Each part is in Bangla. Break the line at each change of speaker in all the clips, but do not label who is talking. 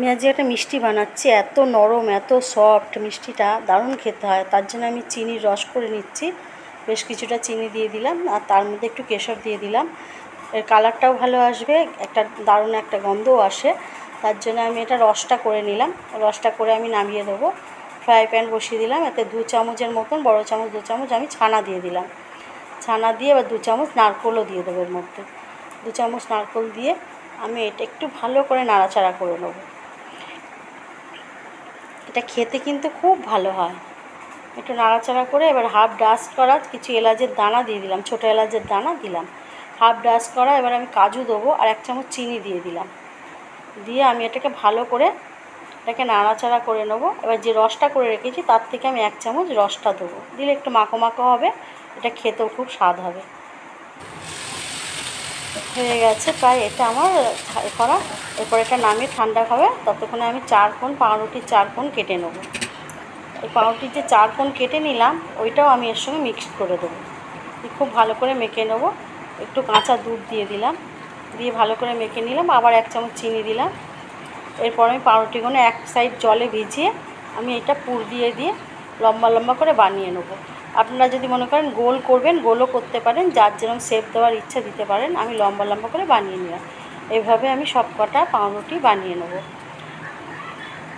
আমি আজ একটা মিষ্টি বানাচ্ছি, এত নরম এত সফট মিষ্টিটা, দারুণ খেতে হয়। তার জন্য আমি চিনির রস করে নিচ্ছি, বেশ কিছুটা চিনি দিয়ে দিলাম, আর তার মধ্যে একটু কেশর দিয়ে দিলাম। এর কালারটাও ভালো আসবে, একটা দারুণ একটা গন্ধও আসে। তার জন্য আমি এটা রসটা করে নিলাম। রসটা করে আমি নামিয়ে দেবো। ফ্রাই প্যান বসিয়ে দিলাম, এতে 2 চামচের মতন, বড় চামচ 2 চামচ আমি ছানা দিয়ে দিলাম। ছানা দিয়ে এবার 2 চামচ নারকেলও দিয়ে দেবো এর মধ্যে। 2 চামচ নারকেল দিয়ে আমি এটা একটু ভালো করে নাড়াচাড়া করে নেবো। এটা খেতে কিন্তু খুব ভালো হয়। একটু নাড়াচাড়া করে এবার হাফ ডাস্ট করা কিছু এলাচের দানা দিয়ে দিলাম, ছোটো এলাচের দানা দিলাম। হাফ ডাস্ট করা এবার আমি কাজু দেবো, আর 1 চামচ চিনি দিয়ে দিলাম। দিয়ে আমি এটাকে ভালো করে এটাকে নাড়াচাড়া করে নেবো। এবার যে রসটা করে রেখেছি তার থেকে আমি 1 চামচ রসটা দেবো, দিলে একটু মাখো মাখো হবে, এটা খেতেও খুব স্বাদ হবে। হয়ে গেছে প্রায় এটা আমার করা। এরপর এটা নামিয়ে ঠান্ডা হবে, ততক্ষণে আমি 4 কোণ পাউরুটির 4 কোণ কেটে নেব। এই পাউরুটির যে 4 কোণ কেটে নিলাম ওইটাও আমি এর সঙ্গে মিক্সড করে দেবো। খুব ভালো করে মেখে নেবো। একটু কাঁচা দুধ দিয়ে দিলাম, দিয়ে ভালো করে মেখে নিলাম। আবার 1 চামচ চিনি দিলাম। এরপর আমি পাউরুটিগুলো এক সাইড জলে ভিজিয়ে আমি এটা পুর দিয়ে লম্বা লম্বা করে বানিয়ে নেবো। আপনারা যদি মনে করেন গোল করবেন, গোলও করতে পারেন, যার যেরকম শেপ দেওয়ার ইচ্ছা দিতে পারেন। আমি লম্বা লম্বা করে বানিয়ে নিলাম। এইভাবে আমি সব কটা পাউরুটি বানিয়ে নেব।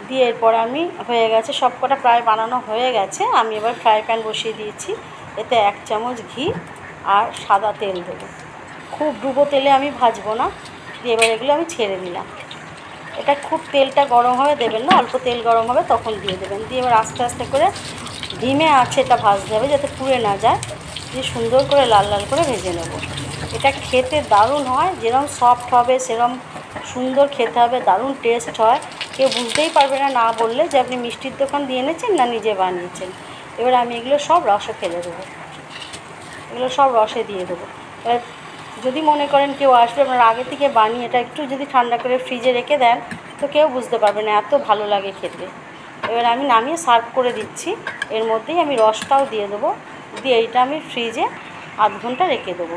দিয়ে এরপর আমি হয়ে গেছে সব কটা প্রায় বানানো হয়ে গেছে। আমি এবার ফ্রাই প্যান বসিয়ে দিয়েছি, এতে 1 চামচ ঘি আর সাদা তেল দেবো। খুব ডুবো তেলে আমি ভাজবো না। দিয়ে এবার এগুলো আমি ছেড়ে দিলাম। এটা খুব তেলটা গরম হবে দেবেন না, অল্প তেল গরম হবে তখন দিয়ে দেবেন। দিয়ে এবার আস্তে আস্তে করে ধিমে আছে এটা ভাজতে হবে, যাতে পুড়ে না যায়। দিয়ে সুন্দর করে লাল লাল করে ভেজে নেব। এটা খেতে দারুণ হয়, যেরকম সফট হবে সেরকম সুন্দর খেতে হবে, দারুণ টেস্ট হয়। কেউ বুঝতেই পারবে না না বললে যে আপনি মিষ্টির দোকান দিয়ে এনেছেন না নিজে বানিয়েছেন। এবার আমি এগুলো সব রসে ফেলে দেবো, এগুলো সব রসে দিয়ে দেবো। এবার যদি মনে করেন কেউ আসবে, আপনারা আগে থেকে বানিয়ে এটা একটু যদি ঠান্ডা করে ফ্রিজে রেখে দেন তো কেউ বুঝতে পারবে না, এত ভালো লাগে খেতে। এবার আমি নামিয়ে সার্ভ করে দিচ্ছি। এর মধ্যেই আমি রসটাও দিয়ে দেবো, দিয়ে এইটা আমি ফ্রিজে আধ ঘন্টা রেখে দেবো।